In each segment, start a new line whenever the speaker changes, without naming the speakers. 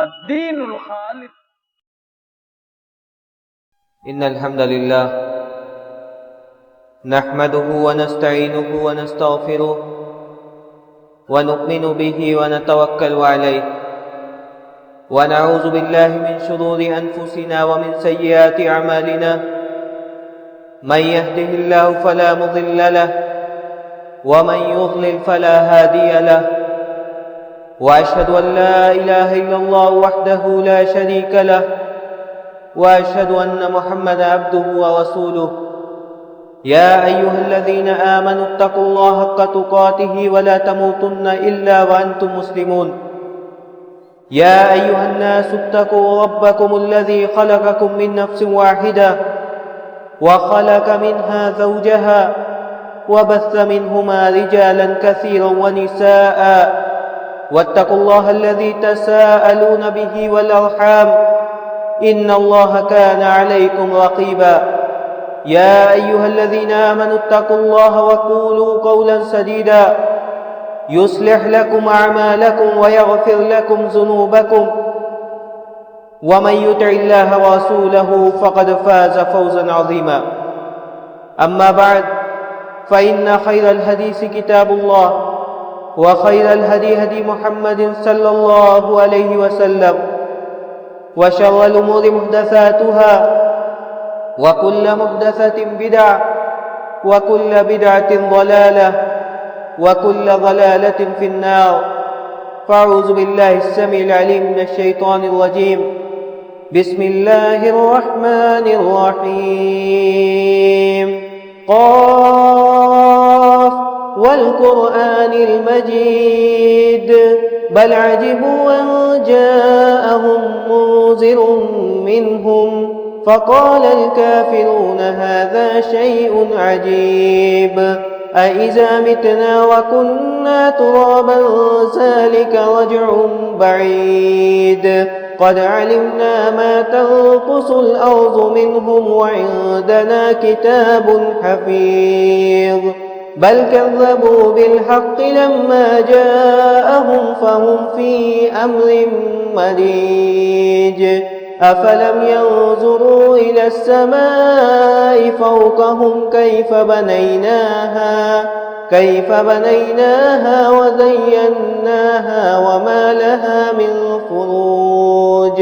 الدين الخالد.
إن الحمد لله نحمده ونستعينه ونستغفره ونؤمن به ونتوكل عليه، ونعوذ بالله من شرور أنفسنا ومن سيئات أعمالنا. من يهده الله فلا مضل له، ومن يضلل فلا هادي له، وأشهد أن لا إله إلا الله وحده لا شريك له، وأشهد أن محمدا عبده ورسوله. يا أيها الذين آمنوا اتقوا الله حق تقاته ولا تموتن إلا وأنتم مسلمون. يا أيها الناس اتقوا ربكم الذي خلقكم من نفس واحدة وخلق منها زوجها وبث منهما رجالا كثيرا ونساء، واتقوا الله الذي تساءلون به والأرحام، إن الله كان عليكم رقيبا. يا أيها الذين آمنوا اتقوا الله وقولوا قولا سديدا يصلح لكم أعمالكم ويغفر لكم ذنوبكم، ومن يطع الله ورسوله فقد فاز فوزا عظيما. أما بعد، فإن خير الحديث كتاب الله، وخير الهدي هدي محمد صلى الله عليه وسلم، وشر الأمور محدثاتها، وكل محدثة بدعة، وكل بدعة ضلالة، وكل ضلالة في النار. فأعوذ بالله السميع العليم من الشيطان الرجيم. بسم الله الرحمن الرحيم. قاف والقرآن المجيد بل عجبوا أن جاءهم منذر منهم فقال الكافرون هذا شيء عجيب. أإذا متنا وكنا ترابا ذلك رجع بعيد. قد علمنا ما تنقص الأرض منهم وعندنا كتاب حفيظ. بل كذبوا بالحق لما جاءهم فهم في أمر مريج. أفلم ينظروا إلى السماء فوقهم كيف بنيناها وزيناها وما لها من فروج.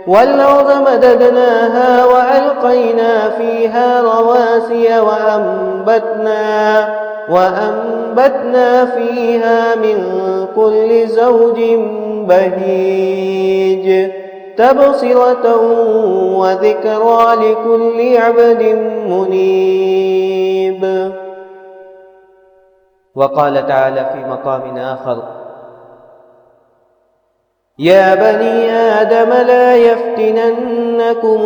والأرض مددناها وألقينا فيها رواسي وأنبتنا فيها من كل زوج بهيج. تبصرة وذكرى لكل عبد منيب. وقال تعالى في مقام آخر: يا بني آدم لا يفتننكم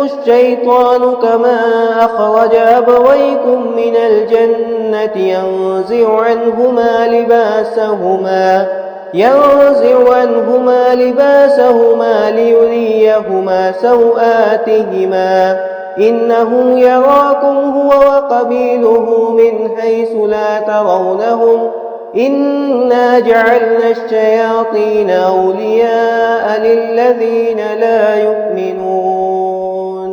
الشيطان كما أخرج أبويكم من الجنة ينزع عنهما لباسهما ليريهما سوآتهما إنه يراكم هو وقبيله من حيث لا ترونهم إنا جعلنا الشياطين أولياء للذين لا يؤمنون.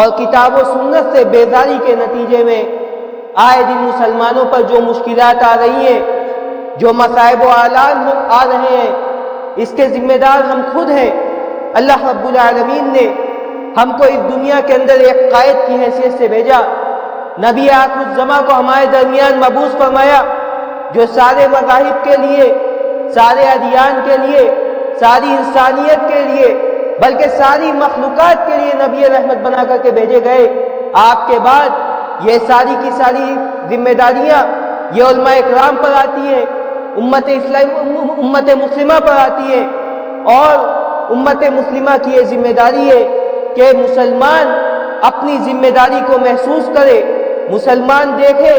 اور کتاب و سنت سے بیزاری کے نتیجے میں آئے دن مسلمانوں پر جو مشکلات آ رہی ہیں، جو مصائب و آلات آ رہے ہیں، اس کے ذمہ دار ہم خود ہیں۔ اللہ رب العالمین نے ہم کو اس دنیا کے اندر ایک قائد کی حیثیت سے بھیجا، نبی آخر الزماں کو ہمارے درمیان مبعوث فرمایا، جو سارے مذاہب کے لیے، سارے ادیان کے لیے، ساری انسانیت کے لیے، بلکہ ساری مخلوقات کے لیے نبی رحمت بنا کر کے بھیجے گئے۔ آپ کے بعد یہ ساری کی ساری ذمہ داریاں یہ علماء اکرام پر آتی ہیں، امت مسلمہ پر آتی ہے، اور امت مسلمہ کی یہ ذمہ داری ہے کہ مسلمان اپنی ذمہ داری کو محسوس کرے، مسلمان دیکھے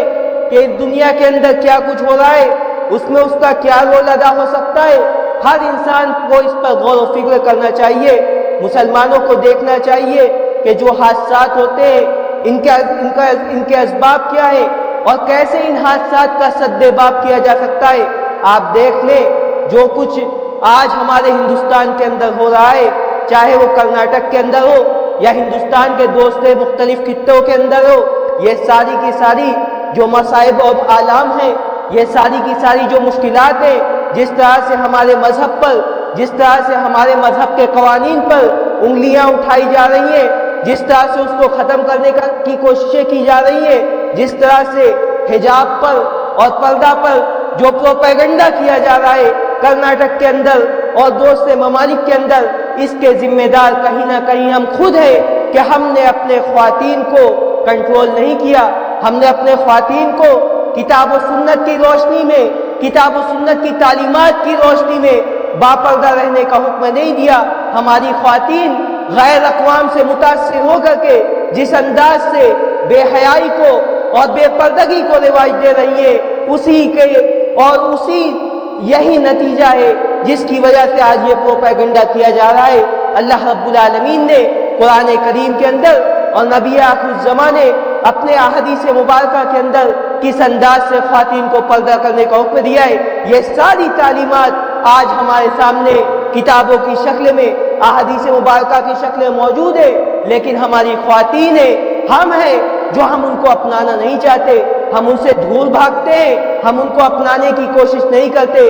کہ اس دنیا کے اندر کیا کچھ ہو رہا ہے، اس میں اس کا کیا رول ادا ہو سکتا ہے۔ ہر انسان کو اس پر غور و فکر کرنا چاہیے، مسلمانوں کو دیکھنا چاہیے کہ جو حادثات ہوتے ہیں ان کے اسباب کیا ہے اور کیسے ان حادثات کا سد باب کیا جا سکتا ہے۔ آپ دیکھ لیں جو کچھ آج ہمارے ہندوستان کے اندر ہو رہا ہے، چاہے وہ کرناٹک کے اندر ہو یا ہندوستان کے دوسرے مختلف خطوں کے اندر ہو، یہ ساری کی ساری جو مصائب اور آلام ہیں، یہ ساری کی ساری جو مشکلات ہیں، جس طرح سے ہمارے مذہب پر، جس طرح سے ہمارے مذہب کے قوانین پر انگلیاں اٹھائی جا رہی ہیں، جس طرح سے اس کو ختم کرنے کی کوششیں کی جا رہی ہیں، جس طرح سے حجاب پر اور پردہ پر جو پروپیگنڈا کیا جا رہا ہے کرناٹک کے اندر اور دوسرے ممالک کے اندر، اس کے ذمہ دار کہیں نہ کہیں ہم خود ہیں کہ ہم نے اپنے خواتین کو کنٹرول نہیں کیا، ہم نے اپنے خواتین کو کتاب و سنت کی روشنی میں، کتاب و سنت کی تعلیمات کی روشنی میں باپردہ رہنے کا حکم نہیں دیا۔ ہماری خواتین غیر اقوام سے متاثر ہو کر کے جس انداز سے بے حیائی کو اور بے پردگی کو رواج دے رہی ہے، یہی نتیجہ ہے جس کی وجہ سے آج یہ پروپیگنڈا کیا جا رہا ہے۔ اللہ رب العالمین نے قرآن کریم کے اندر اور نبی آخر الزماں نے اپنے احادیث مبارکہ کے اندر کس انداز سے خواتین کو پردہ کرنے کا حکم دیا ہے، یہ ساری تعلیمات آج ہمارے سامنے کتابوں کی شکل میں، احادیث مبارکہ کی شکل میں موجود ہے، لیکن ہماری خواتین ہیں، ہم ہیں جو ہم ان کو اپنانا نہیں چاہتے، ہم ان سے دور بھاگتے ہیں، ہم ان کو اپنانے کی کوشش نہیں کرتے۔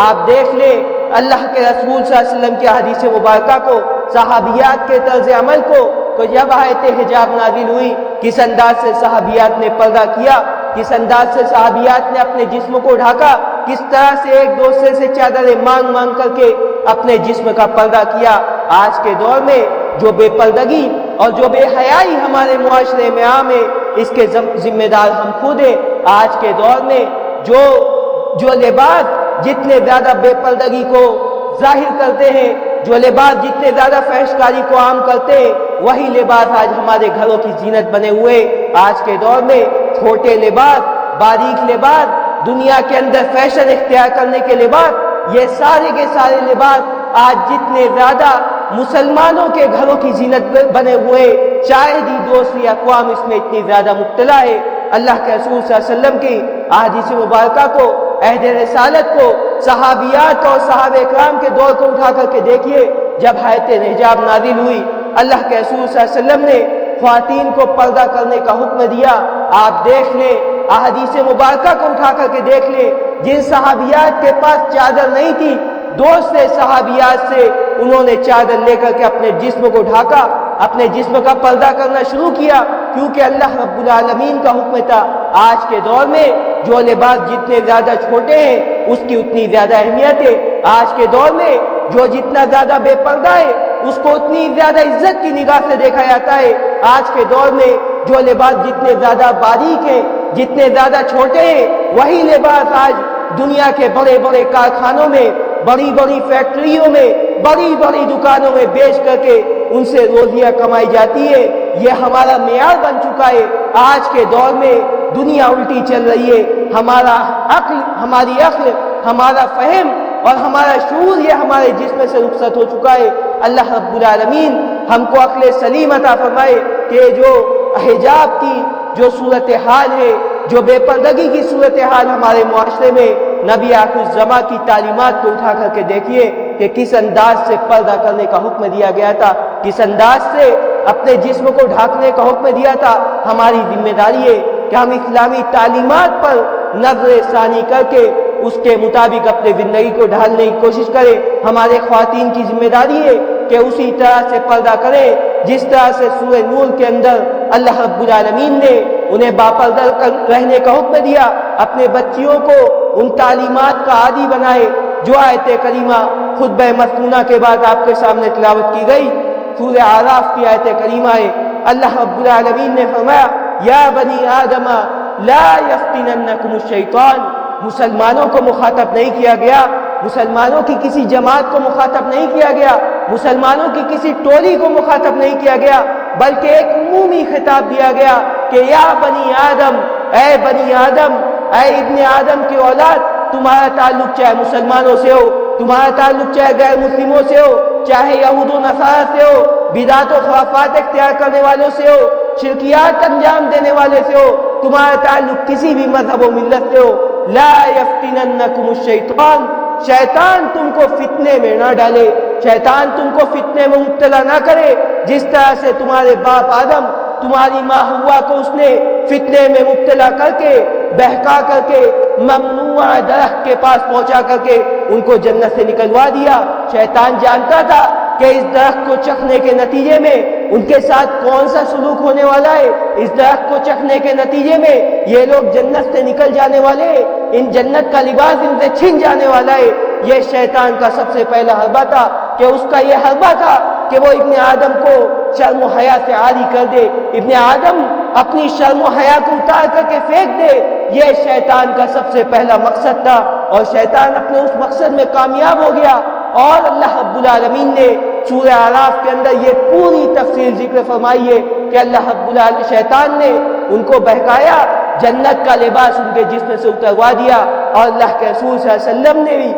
آپ دیکھ لیں اللہ کے رسول صلی اللہ علیہ وسلم کی احادیث مبارکہ کو، صحابیات کے طرز عمل کو، تو جب آیت حجاب نازل ہوئی کس انداز سے صحابیات نے پردہ کیا، کس انداز سے صحابیات نے اپنے جسم کو ڈھاکا، کس طرح سے ایک دوسرے سے چادریں مانگ مانگ کر کے اپنے جسم کا پردہ کیا۔ آج کے دور میں جو بے پردگی اور جو بے حیائی ہمارے معاشرے میں عام ہے، اس کے ذمہ دار ہم خود ہیں۔ آج کے دور میں جو لباس جتنے زیادہ بے پردگی کو ظاہر کرتے ہیں، جو لباس جتنے زیادہ فحشکاری کو عام کرتے ہیں، وہی لباس آج ہمارے گھروں کی زینت بنے ہوئے۔ آج کے دور میں چھوٹے لباس، باریک لباس، دنیا کے اندر فیشن اختیار کرنے کے لباس، یہ سارے کے سارے لباس آج جتنے زیادہ مسلمانوں کے گھروں کی زینت بنے ہوئے، شاید ہی دوسری اقوام اس میں اتنی زیادہ مبتلا ہے۔ اللہ کے رسول صلی اللہ علیہ وسلم کی احادیث مبارکہ کو، عہد رسالت کو، صحابیات اور صحابہ اکرام کے دور کو اٹھا کر کے دیکھیے، جب آیت حجاب نازل ہوئی اللہ کے رسول صلی اللہ علیہ وسلم نے خواتین کو پردہ کرنے کا حکم دیا۔ آپ دیکھ لیں احادیث مبارکہ کو اٹھا کر کے دیکھ لیں، جن صحابیات کے پاس چادر نہیں تھی، دوسرے صحابیات سے انہوں نے چادر لے کر کے اپنے جسم کو ڈھاکا، اپنے جسم کا پردہ کرنا شروع کیا، کیونکہ اللہ رب العالمین کا حکم تھا۔ آج کے دور میں جو لباس جتنے زیادہ چھوٹے ہیں اس کی اتنی زیادہ اہمیت ہے۔ آج کے دور میں جو جتنا زیادہ بے پردہ ہے اس کو اتنی زیادہ عزت کی نگاہ سے دیکھا جاتا ہے۔ آج کے دور میں جو لباس جتنے زیادہ باریک ہیں، جتنے زیادہ چھوٹے ہیں، وہی لباس آج دنیا کے بڑے بڑے کارخانوں میں، بڑی بڑی فیکٹریوں میں، بڑی بڑی دکانوں میں بیچ کر کے ان سے روزیاں کمائی جاتی ہے۔ یہ ہمارا معیار بن چکا ہے۔ آج کے دور میں دنیا الٹی چل رہی ہے۔ ہماری عقل، ہمارا فہم اور ہمارا شعور یہ ہمارے جسم سے رخصت ہو چکا ہے۔ اللہ رب العالمین ہم کو عقل سلیم عطا فرمائے کہ جو حجاب کی جو صورتحال ہے، جو بے پردگی کی صورتحال ہمارے معاشرے میں، نبی آخر الزماں کی تعلیمات کو اٹھا کر کے دیکھیے کہ کس انداز سے پردہ کرنے کا حکم دیا گیا تھا، کس انداز سے اپنے جسم کو ڈھانکنے کا حکم دیا تھا، ہماری ذمہ داری ہے کہ ہم اسلامی تعلیمات پر نظر ثانی کر کے اس کے مطابق اپنے زندگی کو ڈھالنے کی کوشش کریں۔ ہمارے خواتین کی ذمہ داری ہے کہ اسی طرح سے پردہ کریں جس طرح سے سورہ نور کے اندر اللہ رب العالمین نے انہیں باپردہ رہنے کا حکم دیا۔ اپنے بچیوں کو ان تعلیمات کا عادی بنائے جو آیت کریمہ خطبہ مسنونہ کے بعد آپ کے سامنے تلاوت کی گئی، سورہ اعراف کی آیت کریمہ ہے۔ اللہ رب العالمین نے فرمایا یا بنی آدم لا یفتننکم الشیطان، مسلمانوں کو مخاطب نہیں کیا گیا، مسلمانوں کی کسی جماعت کو مخاطب نہیں کیا گیا، مسلمانوں کی کسی ٹولی کو مخاطب نہیں کیا گیا، بلکہ ایک عمومی خطاب دیا گیا کہ یا بنی آدم، اے بنی آدم، اے ابن آدم کی اولاد، تمہارا تعلق چاہے مسلمانوں سے ہو، تمہارا تعلق چاہے غیر مسلموں سے ہو، چاہے یہود و نصارہ سے ہو، بدعت و خرافات اختیار کرنے والوں سے ہو، شرکیات انجام دینے والے سے ہو، تمہارا تعلق کسی بھی مذہب و ملت سے ہو، لا یفتننکم الشیطان، شیطان تم کو فتنے میں نہ ڈالے، شیطان تم کو فتنے میں مبتلا نہ کرے، جس طرح سے تمہارے باپ آدم، تمہاری ماں ہوا کو اس نے فتنے میں مبتلا کر کے، بہکا کر کے، ممنوع درخت کے پاس پہنچا کر کے ان کو جنت سے نکلوا دیا۔ شیطان جانتا تھا کہ اس درخت کو چکھنے کے نتیجے میں ان کے ساتھ کون سا سلوک ہونے والا ہے، اس درخت کو چکھنے کے نتیجے میں یہ لوگ جنت سے نکل جانے والے ہیں، ان جنت کا لباس ان سے چھن جانے والا ہے۔ یہ شیطان کا سب سے پہلا حربہ تھا کہ اس کا یہ حربہ تھا کہ وہ ابن آدم کو شرم و حیا سے عاری کر دے، ابن آدم اپنی شرم و حیا کو اتار کر کے پھینک دے۔ یہ شیطان کا سب سے پہلا مقصد تھا اور شیطان اپنے اس مقصد میں کامیاب ہو گیا، اور اللہ رب العالمین نے سورہ اعراف کے اندر یہ پوری تفصیل ذکر فرمائی ہے کہ اللہ رب العالمین شیطان نے ان کو بہکایا، جنت کا لباس ان کے جسم سے اتروا دیا، اور اللہ کے رسول صلی اللہ علیہ وسلم نے بھی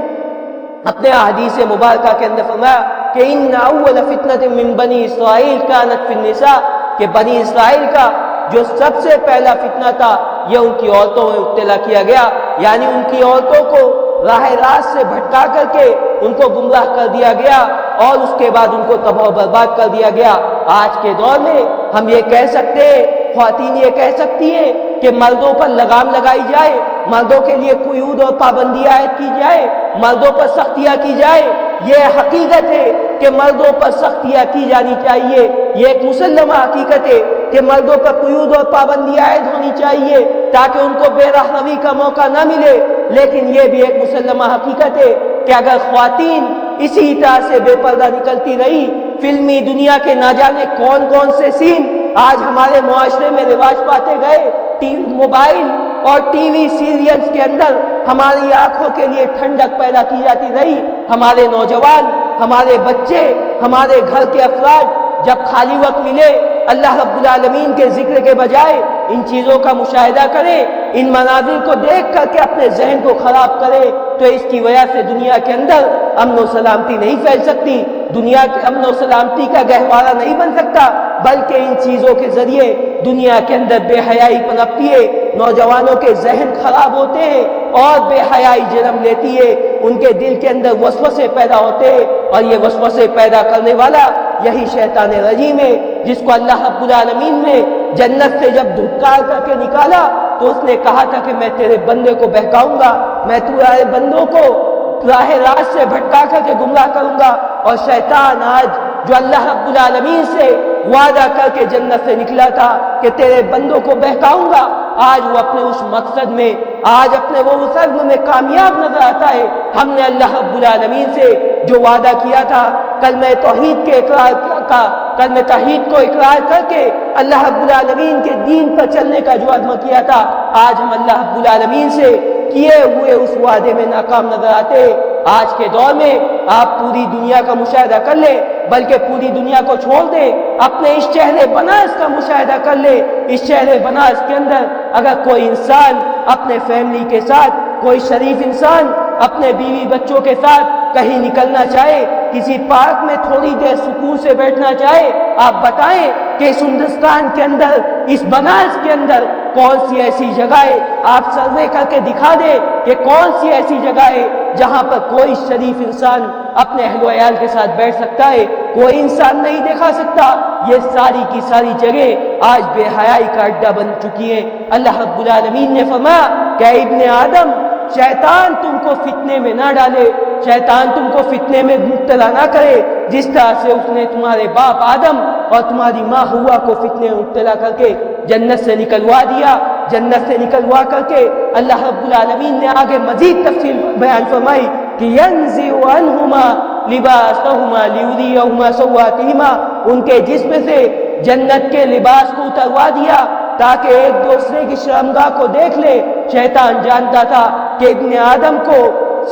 اپنے احادیث مبارکہ کے اندر فرمایا کہ ان اول فتنۃ من بنی اسرائیل کانت فی النساء، کہ بنی اسرائیل کا جو سب سے پہلا فتنہ تھا یہ ان کی عورتوں میں مبتلا کیا گیا، یعنی ان کی عورتوں کو راہ راست سے بھٹکا کر کے ان کو گمراہ کر دیا گیا، اور اس کے بعد ان کو تباہ و برباد کر دیا گیا۔ آج کے دور میں ہم یہ کہہ سکتے ہیں، خواتین یہ کہہ سکتی ہیں کہ مردوں پر لگام لگائی جائے، مردوں کے لیے قیود اور پابندیاں عائد کی جائے، مردوں پر سختیاں کی جائے۔ یہ حقیقت ہے کہ مردوں پر سختیاں کی جانی چاہیے، یہ ایک مسلمہ حقیقت ہے کہ مردوں پر قیود اور پابندیاں عائد ہونی چاہیے تاکہ ان کو بے رحمی کا موقع نہ ملے، لیکن یہ بھی ایک مسلمہ حقیقت ہے کہ اگر خواتین اسی طرح سے بے پردہ نکلتی رہی، فلمی دنیا کے نہ جانے کون کون سے سین آج ہمارے معاشرے میں رواج پاتے گئے، موبائل اور ٹی وی سیریلز کے اندر ہماری آنکھوں کے لیے ٹھنڈک پیدا کی جاتی رہی، ہمارے نوجوان، ہمارے بچے، ہمارے گھر کے افراد جب خالی وقت ملے اللہ رب العالمین کے ذکر کے بجائے ان چیزوں کا مشاہدہ کرے، ان مناظر کو دیکھ کر کے اپنے ذہن کو خراب کرے، تو اس کی وجہ سے دنیا کے اندر امن و سلامتی نہیں پھیل سکتی، دنیا کے امن و سلامتی کا گہوارہ نہیں بن سکتا، بلکہ ان چیزوں کے ذریعے دنیا کے اندر بے حیائی پنپتی ہے، نوجوانوں کے ذہن خراب ہوتے ہیں اور بے حیائی جنم لیتی ہے، ان کے دل کے اندر وسوسے پیدا ہوتے ہیں، اور یہ وسوسے پیدا کرنے والا یہی شیطان رجیم ہے، جس کو اللہ رب العالمین نے جنت سے جب دھکار کر کے نکالا تو اس نے کہا تھا کہ میں تیرے بندے کو بہکاؤں گا، میں تیرے بندوں کو راہ راست سے بھٹکا کر کے گمراہ کروں گا۔ اور شیطان آج جو اللہ رب العالمین سے وعدہ کر کے جنت سے نکلا تھا کہ تیرے بندوں کو بہکاؤں گا، آج وہ اپنے اس مقصد میں، آج اپنے وہ عزم میں کامیاب نظر آتا ہے۔ ہم نے اللہ رب العالمین سے جو وعدہ کیا تھا کلمہ توحید کے اقرار کا، کلمہ توحید کو اقرار کر کے اللہ رب العالمین کے دین پر چلنے کا جو عزم کیا تھا، آج ہم اللہ رب العالمین سے کیے ہوئے اس وعدے میں ناکام نظر آتے۔ آج کے دور میں آپ پوری دنیا کا مشاہدہ کر لیں، بلکہ پوری دنیا کو چھوڑ دیں، اپنے اس شہر بنارس کا مشاہدہ کر لیں۔ اس شہر بنارس کے اندر اگر کوئی انسان اپنے فیملی کے ساتھ، کوئی شریف انسان اپنے بیوی بچوں کے ساتھ کہیں نکلنا چاہے، کسی پارک میں تھوڑی دیر سکون سے بیٹھنا چاہے، آپ بتائیں کہ اس ہندوستان کے اندر، اس بنارس کے اندر کون سی ایسی جگہ ہے، آپ سروے کر کے دکھا دیں کہ کون سی ایسی جگہ ہے جہاں پر کوئی شریف انسان
اپنے اہل و عیال کے ساتھ بیٹھ سکتا ہے، کوئی انسان نہیں دکھا سکتا۔ یہ ساری کی ساری جگہ آج بے حیائی کا اڈا بن چکی ہیں۔ اللہ رب العالمین نے فرمایا کہ اے ابن آدم، شیطان تم کو فتنے میں نہ ڈالے، شیطان تم کو فتنے میں مبتلا نہ کرے جس طرح سے اس نے تمہارے باپ آدم اور تمہاری ماں ہوا کو فتنے میں مبتلا کر کے جنت سے نکلوا دیا۔ جنت سے نکلوا کر کے اللہ رب العالمین نے آگے مزید تفصیل بیان فرمائی کہ ينزع عنہما لباسہما لیریہما سوآتہما، ان کے جسم سے جنت کے لباس کو اتروا دیا تاکہ ایک دوسرے کی شرمگاہ کو دیکھ لے۔ شیطان جانتا تھا کہ ابن آدم کو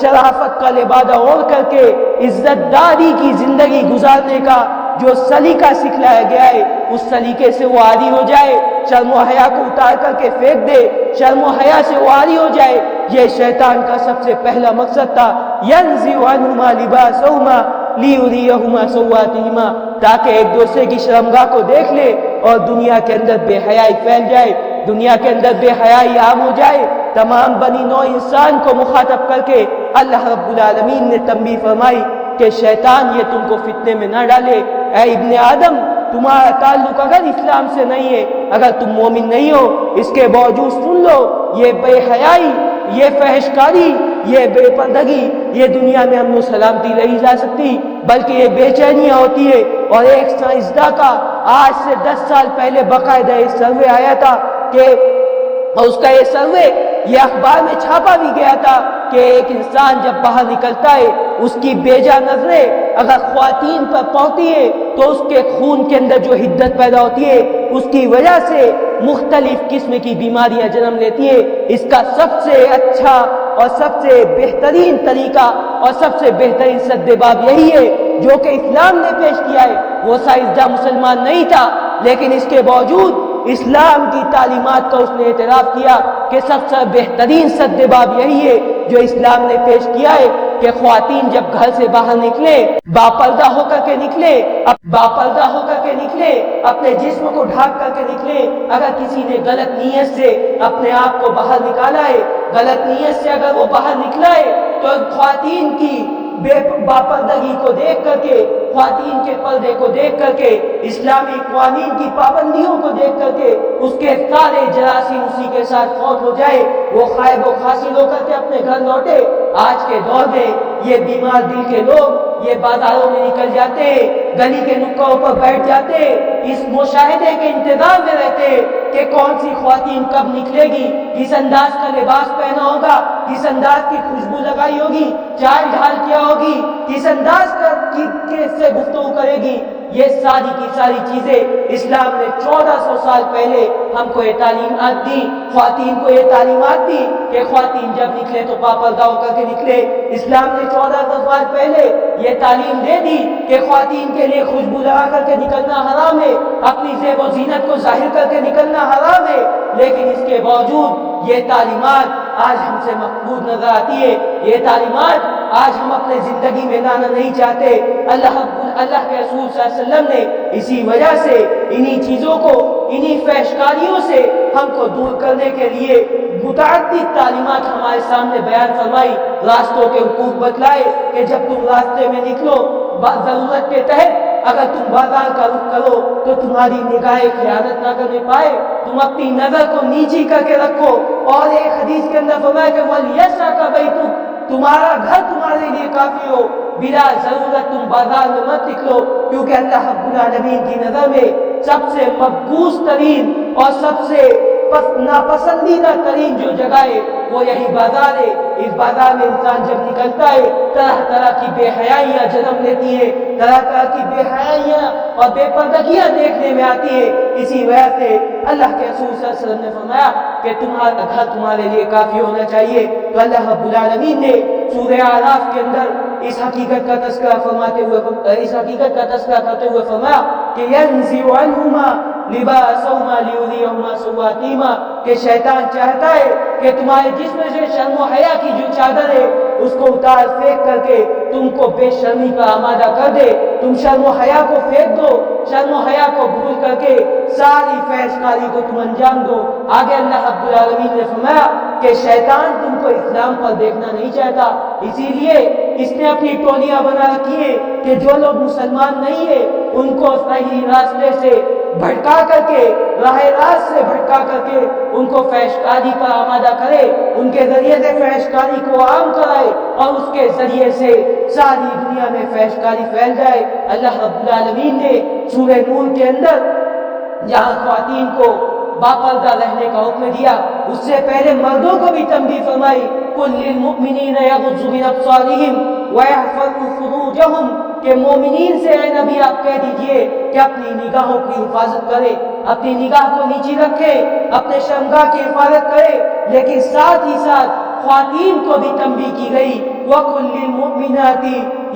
شرافت کا لبادہ اوڑھ کر کے عزت داری کی زندگی گزارنے کا جو سلیقہ سکھلایا گیا ہے اس سلیقے سے وہ عاری ہو جائے، شرم و حیا کو اتار کر کے پھینک دے، شرم و حیا سے وہ عاری ہو جائے۔ یہ شیطان کا سب سے پہلا مقصد تھا، ينزع عنہما لباسہما لیریہما سوآتہما، تاکہ ایک دوسرے کی شرمگاہ کو دیکھ لے اور دنیا کے اندر بے حیائی پھیل جائے، دنیا کے اندر بے حیائی عام ہو جائے۔ تمام بنی نوع انسان کو مخاطب کر کے اللہ رب العالمین نے تنبیہ فرمائی کہ شیطان یہ تم کو فتنے میں نہ ڈالے۔ اے ابن آدم، تمہارا تعلق اگر اسلام سے نہیں ہے، اگر تم مومن نہیں ہو، اس کے باوجود سن لو، یہ بے حیائی، یہ فحش کاری، یہ بے پردگی، یہ دنیا میں امن و سلامتی نہیں جا سکتی، بلکہ یہ بے چینیاں ہوتی ہے۔ اور ایک سائنسداں کا آج سے 10 سال پہلے باقاعدہ ایک سروے آیا تھا کہ اس کا یہ سروے یہ اخبار میں چھاپا بھی گیا تھا کہ ایک انسان جب باہر نکلتا ہے اس کی بیجا نظریں اگر خواتین پر پڑتی ہے تو اس کے خون کے اندر جو حدت پیدا ہوتی ہے اس کی وجہ سے مختلف قسم کی بیماریاں جنم لیتی ہے۔ اس کا سب سے اچھا اور سب سے بہترین طریقہ اور سب سے بہترین سدباب یہی ہے جو کہ اسلام نے پیش کیا ہے۔ وہ سائنسداں مسلمان نہیں تھا لیکن اس کے باوجود اسلام کی تعلیمات کا اس نے اعتراف کیا کہ سب سے بہترین سدباب یہی ہے جو اسلام نے پیش کیا ہے کہ خواتین جب گھر سے باہر نکلے باپردہ ہو کر کے نکلے، اپنے جسم کو ڈھانپ کر کے نکلے۔ اگر کسی نے غلط نیت سے اپنے آپ کو باہر نکالا ہے، غلط نیت سے اگر وہ باہر نکلا ہے تو خواتین کی باپردگی کو دیکھ کر کے، خواتین کے پردے کو دیکھ کر کے، اسلامی قوانین کی پابندیوں کو دیکھ کر کے اس کے سارے جراثیم اسی کے ساتھ فوت ہو جائے، وہ خائب و خاصل ہو کر کے اپنے گھر لوٹے۔ آج کے دور میں یہ بیمار دل کے لوگ یہ بازاروں میں نکل جاتے ہیں، گلی کے نکڑوں پر بیٹھ جاتے ہیں، اس مشاہدے کے انتظار میں رہتے ہیں کہ کون سی خواتین کب نکلے گی، کس انداز کا لباس پہنا ہوگا، کس انداز کی خوشبو لگائی ہوگی، چال ڈھال کیا ہوگی، کس انداز کا کس سے گفتگو کرے گی۔ یہ ساری کی ساری چیزیں اسلام نے 1400 سال پہلے ہم کو یہ تعلیمات دی، خواتین کو یہ تعلیمات دی کہ خواتین جب نکلے تو باپردہ ہو کر کے نکلے۔ اسلام نے 1400 سال پہلے یہ تعلیم دے دی کہ خواتین کے لیے خوشبو لگا کر کے نکلنا حرام ہے، اپنی زیب و زینت کو ظاہر کر کے نکلنا حرام ہے، لیکن اس کے باوجود یہ تعلیمات آج ہم سے مفقود نظر آتی ہے۔ یہ تعلیمات آج ہم اپنے زندگی میں لانا نہیں چاہتے۔ اللہ کے رسول صلی اللہ علیہ وسلم نے اسی وجہ سے انہی چیزوں کو، انہی فحشکاریوں سے ہم کو دور کرنے کے لیے متعدد تعلیمات ہمارے سامنے بیان فرمائی، راستوں کے حقوق بتلائے کہ جب تم راستے میں نکلو ضرورت کے تحت اگر تم بازار کا رخ کرو تو تمہاری نگاہ خیانت نہ کرنے پائے، تم اپنی نظر کو نیچی کر کے رکھو۔ اور ایک حدیث کے اندر فرمایا کہ وَلْيَسْعَكَ بَيْتُكَ، تمہارا گھر تمہارے لیے کافی ہو، بلا ضرورت تم بازار میں مت نکلو، کیونکہ اللہ رب العالمین کی نظر میں سب سے مقبوض ترین اور سب سے ناپسندیدہ ترین جو جگہ ہے وہ یہی بازار ہے۔ اس بازار میں انسان جب نکلتا ہے طرح طرح کی بے حیائیاں جنم لیتی ہے، طرح طرح کی بے حیائیاں اور بے پردگیاں دیکھنے میں آتی ہے۔ اسی وجہ سے اللہ کے رسول صلی اللہ علیہ وسلم نے فرمایا کہ تمہارا گھر تمہارے لیے کافی ہونا چاہیے۔ تو اللہ رب العالمین نے سورہ اعراف کے اندر اس حقیقت کا تذکرہ کرتے ہوئے فرمایا کہ ينزع عنہما لباسہما لیریہما سوآتہما، کہ شیطان چاہتا ہے کہ تمہارے جسم سے شرم و حیا کی جو چادر ہے اس کو اتار پھینک کر کے تم کو بے شرمی کا آمادہ کر دے. تم شرم و حیا کو پھینک دو, شرم و حیا کو بھول کر کے ساری فحش کاری کو تم انجام دو. آگے اللہ رب العالمین نے فرمایا کہ شیطان تم کو اسلام پر دیکھنا نہیں چاہتا, اسی لیے اس نے اپنی ٹولیاں بنا رکھی ہیں کہ جو لوگ مسلمان نہیں ہیں ان کو صحیح راستے سے بھٹکا کر کے, راہ راست سے بھٹکا کر کے ان کو فحش کاری پر آمادہ کرے, ان کے ذریعے سے فحش کاری کو عام کرائے اور اس کے ذریعے سے ساری دنیا میں فحش کاری پھیل جائے. اللہ رب العالمین نے سورہ نور کے اندر جہاں خواتین کو باپردہ رہنے کا حکم دیا, اس سے پہلے مردوں کو بھی تنبیہ فرمائی. قل للمؤمنین یغضوا من ابصارہم ویحفظوا فروجہم, کہ مومنین سے اے نبی آپ کہہ دیجئے کہ اپنی نگاہوں کی حفاظت کرے, اپنی نگاہ کو نیچی رکھے, اپنے شرمگاہ کی حفاظت کرے. لیکن ساتھ ہی ساتھ خواتین کو بھی تنبیہ کی گئی. وَقُلْ لِلْمُؤْمِنَاتِ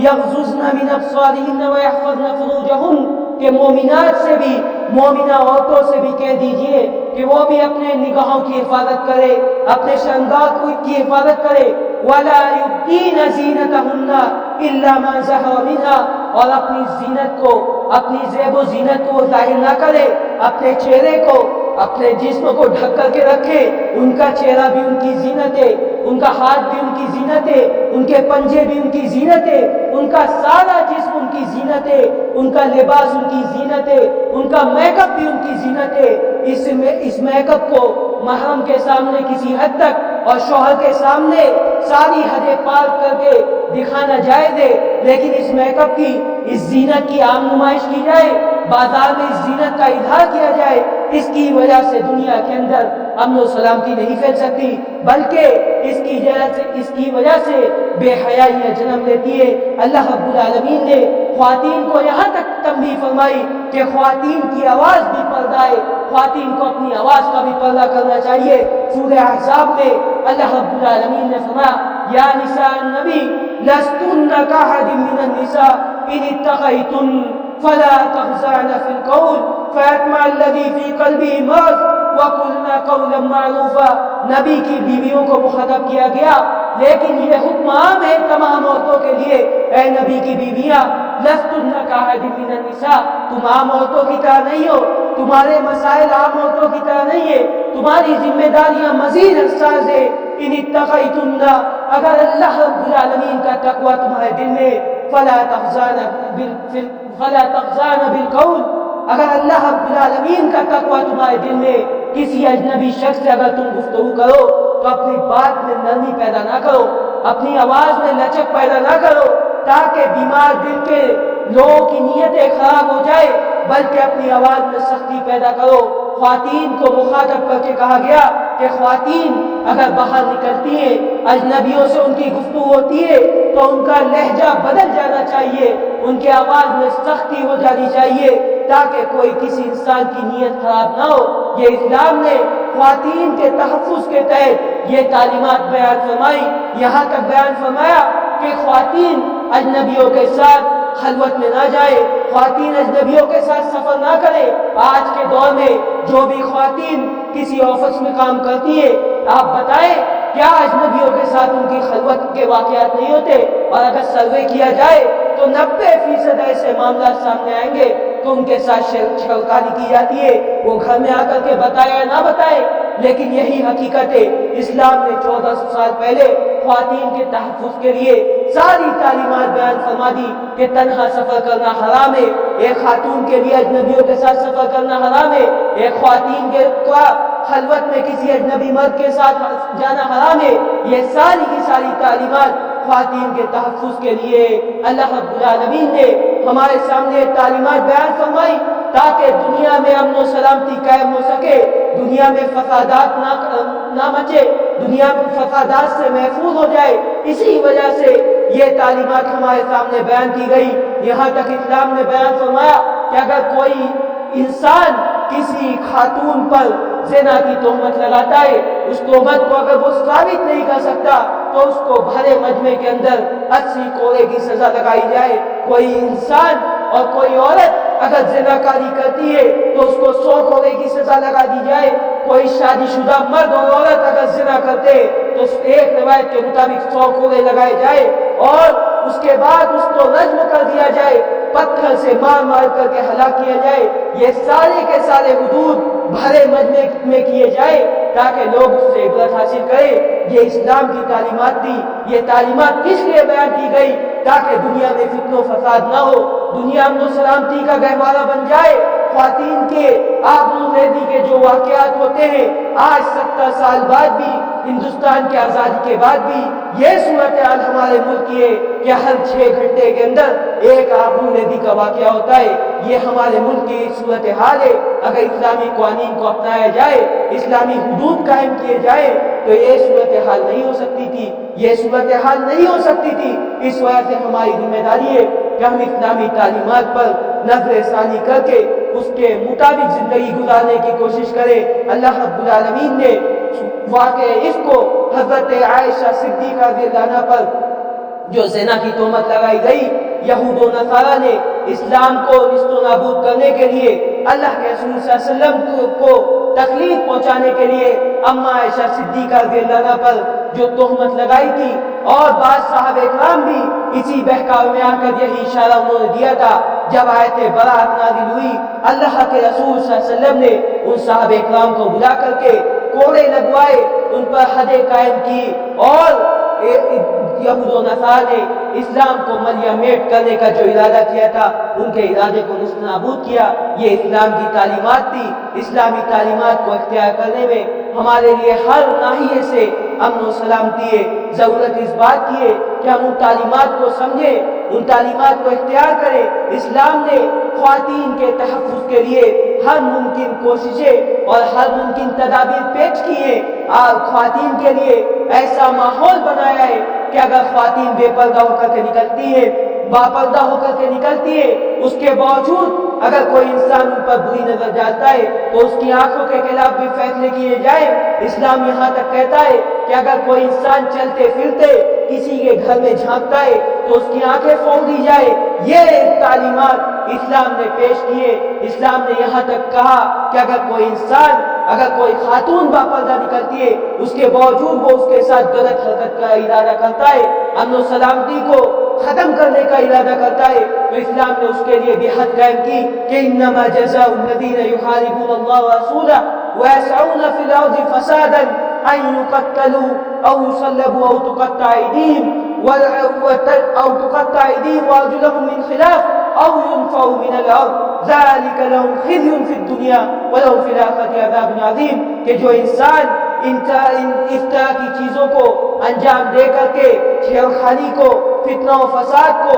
يَغْضُضْنَ مِنْ أَبْصَارِهِنَّ وَيَحْفَظْنَ فُرُوجَهُنَّ, کہ مومنات سے بھی, مومنہ عورتوں سے بھی کہہ دیجئے کہ وہ بھی اپنے نگاہوں کی حفاظت کرے, اپنے شرمگاہ کی حفاظت کرے. وَلَا يُبْدِينَ زِينَتَهُنَّ إِلَّا مَا ظَهَرَ مِنْهَا, اور اپنی زینت کو, اپنی زیب و زینت کو ظاہر نہ کرے, اپنے چہرے کو, اپنے جسم کو ڈھک کر کے رکھے. ان کا چہرہ بھی ان کی زینت ہے, ان کا ہاتھ بھی ان کی زینت ہے, ان کے پنجے بھی ان کی زینت ہے, ان کا سارا جسم ان کی زینت ہے, ان کا لباس ان کی زینت ہے, ان کا میک اپ بھی ان کی زینت ہے. اس میک اپ کو محرم کے سامنے کسی حد تک اور شوہر کے سامنے ساری حدیں پار کر کے دکھانا جائز ہے, لیکن اس میک اپ کی, اس زینت کی عام نمائش کی جائے, بازار میں اس زینت کا اظہار کیا جائے, اس کی وجہ سے دنیا کے اندر امن و سلامتی نہیں پھیل سکتی, بلکہ اس کی وجہ سے بے حیائیاں جنم لیتی ہے. اللہ رب العالمین نے خواتین کو یہاں تک تنبیہ فرمائی کہ خواتین کی آواز بھی پردہ ہے, خواتین کو اپنی آواز کا بھی پردہ کرنا چاہیے. سورہ احزاب میں اللہ رب العالمین نے فرمایا یا نساء النبی لستن کاحد من النساء ان اتقیتن فلا تخضعن فی القول فیطمع الذی فی قلبہ مرض وقلنا قولا معروفا. نبی کی بیویوں کو مخاطب کیا گیا, لیکن یہ حکم عام ہے تمام عورتوں کے لیے. اے نبی کی بیویاں, لستن کاحد من النساء, تم عام عورتوں کی طرح نہیں ہو, تمہارے مسائل عام عورتوں کی طرح نہیں ہے, تمہاری ذمہ داریاں مزید حساس ہے. ان اتقیتن, اگر اللہ رب العالمین کا تقوی تمہارے دل میں, فلا تخضعن بالقول, اگر اللہ رب العالمین کا تقوی تمہارے دل میں, کسی اجنبی شخص سے اگر تم گفتگو کرو تو اپنی بات میں نرمی پیدا نہ کرو, اپنی آواز میں لچک پیدا نہ کرو, تاکہ بیمار دل کے لوگوں کی نیتیں خراب ہو جائے, بلکہ اپنی آواز میں سختی پیدا کرو. خواتین کو مخاطب کر کے کہا گیا کہ خواتین اگر باہر نکلتی ہیں, اجنبیوں سے ان کی گفتگو ہوتی ہے تو ان کا لہجہ بدل جانا چاہیے, ان کی آواز میں سختی ہو جانی چاہیے, تاکہ کوئی کسی انسان کی نیت خراب نہ ہو. یہ اسلام نے خواتین کے تحفظ کے تحت یہ تعلیمات بیان فرمائی. یہاں تک بیان فرمایا کہ خواتین اجنبیوں کے ساتھ خلوت میں نہ جائے, خواتین اجنبیوں کے ساتھ سفر نہ کرے. آج کے دور میں جو بھی خواتین کسی آفس میں کام کرتی ہے, آپ بتائیں کیا اجنبیوں کے ساتھ ان کی خلوت کے واقعات نہیں ہوتے؟ اور اگر سروے کیا جائے تو 90% ایسے معاملات سامنے آئیں گے تو ان کے ساتھ شرکاری کی جاتی ہے, وہ گھر میں آ کر کے بتائے یا نہ بتائے. لیکن یہی حقیقت ہے, اسلام نے 1400 سال پہلے خواتین کے تحفظ کے لیے ساری تعلیمات بیان فرما دی کہ تنہا سفر کرنا حرام ہے, ایک خاتون کے لیے اجنبیوں کے ساتھ سفر کرنا حرام ہے, ایک خواتین کے خلوت میں کسی اجنبی مرد کے ساتھ جانا حرام ہے. یہ ساری کی ساری تعلیمات خواتین کے تحفظ کے لیے اللہ رب العالمین نے ہمارے سامنے تعلیمات بیان فرمائی تاکہ دنیا میں امن و سلامتی قائم ہو سکے, دنیا میں فسادات نہ مچے, دنیا میں فسادات سے محفوظ ہو جائے. اسی وجہ سے یہ تعلیمات ہمارے سامنے بیان کی گئی. یہاں تک اسلام نے بیان فرمایا کہ اگر کوئی انسان کسی خاتون پر زنا کی تہمت لگاتا ہے, اس تہمت کو اگر وہ ثابت نہیں کر سکتا تو اس کو بھرے مجمع کے اندر 80 کوڑے کی سزا لگائی جائے. کوئی انسان اور کوئی عورت اگر زنا کاری کرتی ہے تو اس کو 100 کوڑے کی سزا لگا دی جائے. کوئی شادی شدہ مرد اور عورت اگر زنا کرتے تو ایک روایت کے مطابق 100 کوڑے لگائے جائے اور اس کے بعد اس کو رجم کر دیا جائے، پتھر سے مار مار کر کے ہلاک کیا جائے، یہ سارے کے سارے حدود بھرے مجمع میں کیے جائے تاکہ لوگ اس سے عبرت حاصل کریں۔ یہ اسلام کی تعلیمات تھی۔ یہ تعلیمات کس لیے بیان کی گئی؟ تاکہ دنیا میں فتن و فساد نہ ہو، دنیا امن و سلامتی کا گہوارہ بن جائے۔ خواتین کے آبروریزی کے جو واقعات ہوتے ہیں، آج 70 سال بعد بھی، ہندوستان کے آزادی کے بعد بھی یہ صورتحال ہمارے ملک کی ہے کہ ہر 6 گھنٹے کے اندر ایک آبروریزی کا واقعہ ہوتا ہے۔ یہ ہمارے ملک کی صورتحال ہے۔ اگر اسلامی قوانین کو اپنایا جائے، اسلامی حدود قائم کیے جائے تو یہ صورتحال نہیں ہو سکتی تھی، یہ صورتحال نہیں ہو سکتی تھی۔ اس وجہ سے ہماری ذمہ داری ہے کہ ہم اسلامی تعلیمات پر نظر ثانی کر کے اس کے مطابق زندگی گزارنے کی کوشش کریں۔ اللہ رب العالمین نے واقع اس کو حضرت عائشہ صدیقہ رضی اللہ عنہا پر جو زنا کی تہمت لگائی گئی، یہود و نصارہ نے اسلام کو نیست و نابود کرنے کے لیے، اللہ کے رسول صلی اللہ علیہ وسلم کو تکلیف پہنچانے کے لیے اما عائشہ صدیقہ رضی اللہ عنہا پر جو تہمت لگائی تھی، اور بعض صحابہ کرام بھی اسی بہکاوے میں آ کر یہی اشارہ انہوں نے دیا تھا۔ جب آیت برات نازل ہوئی، اللہ کے رسول صلی اللہ علیہ وسلم نے ان صحابہ کرام کو بلا کر کے کوڑے لگوائے، ان پر حدیں قائم کی، اور یہود و نصارہ نے اسلام کو ملیا میٹ کرنے کا جو ارادہ کیا تھا، ان کے ارادے کو نیست و نابود کیا۔ یہ اسلام کی تعلیمات تھی۔ اسلامی تعلیمات کو اختیار کرنے میں ہمارے لیے ہر ناحیے سے امن و سلامتی ہے۔ ضرورت اس بات کی ہے کہ ہم ان تعلیمات کو سمجھیں، ان تعلیمات کو اختیار کریں۔ اسلام نے خواتین کے تحفظ کے لیے ہر ممکن کوششیں اور ہر ممکن تدابیر پیش کی ہیں، اور خواتین کے لیے ایسا ماحول بنایا ہے کہ اگر خواتین بے پردہ ہو کر کے نکلتی ہے، باپردہ ہو کر کے نکلتی ہے، اس کے باوجود اگر کوئی انسان ان پر بری نظر ڈالتا ہے تو اس کی آنکھوں کے خلاف بھی فیصلے کیے جائیں۔ اسلام یہاں تک کہتا ہے کہ اگر کوئی انسان چلتے پھرتے کسی کے گھر میں جھانکتا ہے تو اس کی آنکھیں پھوڑ دی جائے۔ یہ تعلیمات اسلام نے پیش کیے۔ اسلام نے یہاں تک کہا کہ اگر کوئی خاتون باپردہ نکلتی ہے، اس کے باوجود وہ اس کے ساتھ غلط حرکت کا ارادہ کرتا ہے، امن و سلامتی کو ختم کرنے کا ارادہ کرتا ہے، تو اسلام نے اس کے لیے بھی حد قائم کی کہ انما جزاء الذین یحاربون اللہ ورسولہ ویسعون فی الارض فسادا ان یقتلوا او یصلبوا او تقطع ایدیہم وارجلہم من خلاف او ينفعوا من الارض ذلك لهم خزي في الدنيا ولهم في الآخرة عذاب عظیم، کہ جو انسان اس طرح کی چیزوں کو انجام دے کر کے، چھیڑخانی کو، فتنہ و فساد کو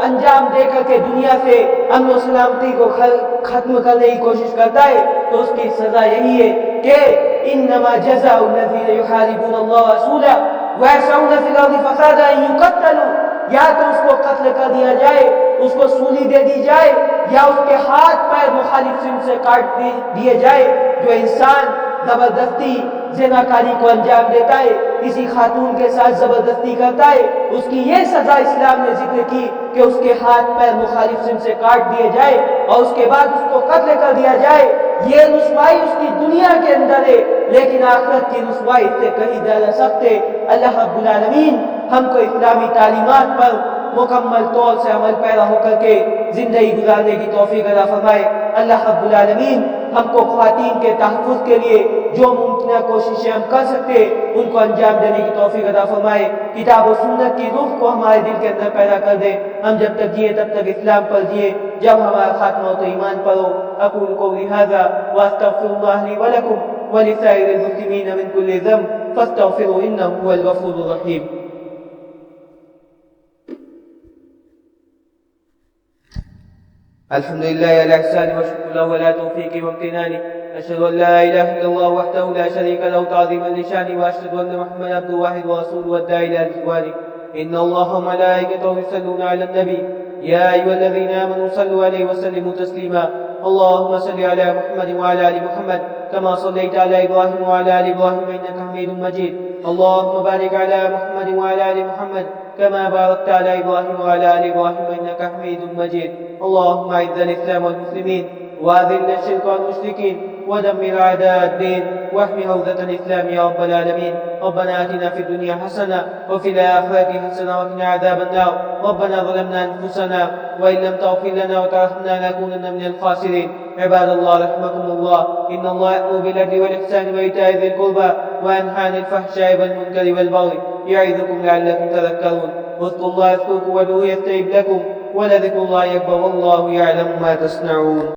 انجام دے کر کے دنیا سے امن و سلامتی کو ختم کرنے کی کوشش کرتا ہے، تو اس کی سزا یہی ہے کہ انما جزاء الذین یحاربون اللہ ورسولہ ویسعون فی الارض فسادا ان یقتلوا، یا تو اس کو قتل کر دیا جائے، اس کو سولی دے دی جائے، یا اس کے ہاتھ پیر مخالف سمت سے کاٹ دیے جائے۔ جو انسان زبردستی زناکاری کو انجام دیتا ہے، کسی خاتون کے ساتھ زبردستی کرتا ہے، اس کی یہ سزا اسلام نے ذکر کی کہ اس کے ہاتھ پیر مخالف سمت سے کاٹ دیے جائے اور اس کے بعد اس کو قتل کر دیا جائے۔ یہ رسوائی اس کی دنیا کے اندر ہے، لیکن آخرت کی رسوائی سے کہیں زیادہ سخت ہے۔ اللہ رب العالمین ہم کو اسلامی تعلیمات پر مکمل طور سے عمل پیرا ہو کر کے زندگی گزارنے کی توفیق عطا فرمائے۔ اللہ رب العالمین ہم کو خواتین کے تحفظ کے لیے جو ممکنہ کوششیں ہم کر سکتے ان کو انجام دینے کی توفیق عطا فرمائے۔ کتاب و سنت کی روح کو ہمارے دل کے اندر پیدا کر دے، ہم جب تک جیے تب تک اسلام پر جیے، جب ہمارا خاتمہ ہو تو ایمان پر ہو۔ اقول قولی ھذا واستغفر اللہ لی ولکم ولسائر المسلمین من کل ذنب فاستغفروا انہ هو الغفور الرحیم۔ الحمد لله على إحسانه وشكر له على توفيقه وامتنانه، أشهد أن لا إله إلا الله وحده لا شريك له تعظيما لشانه، وأشهد أن محمدا عبده واحد ورسوله والداعي إلى رضوانه. إن الله وملائكته يصلون على النبي يا أيها الذين آمنوا صلوا عليه وسلموا تسليما. اللهم صل على محمد وعلى آل محمد كما صليت على إبراهيم وعلى آل إبراهيم إنك حميد مجيد. اللهم بارك على محمد وعلى آل محمد كما باركت على إبراهيم وعلى آل إبراهيم إنك حميد مجيد. اللهم أعز الإسلام والمسلمين وأذل الشرك والمشركين
ودمر أعداء الدين واحم حوزة الإسلام يا رب العالمين. ربنا آتنا في الدنيا حسنة وفي الآخرة حسنة وقنا عذاب النار. ربنا ظلمنا أنفسنا وإن لم تغفر لنا وترحمنا لنكونن من الخاسرين. عباد الله رحمكم الله، إن الله يأمر بالعدل والإحسان وإيتاء ذي القربى وينهى عن الفحشاء والمنكر والبغي يعظكم لعلكم تذكرون. واذكروا الله يذكركم وادعوه يستجب لكم ولذكر الله أكبر والله يعلم ما تصنعون.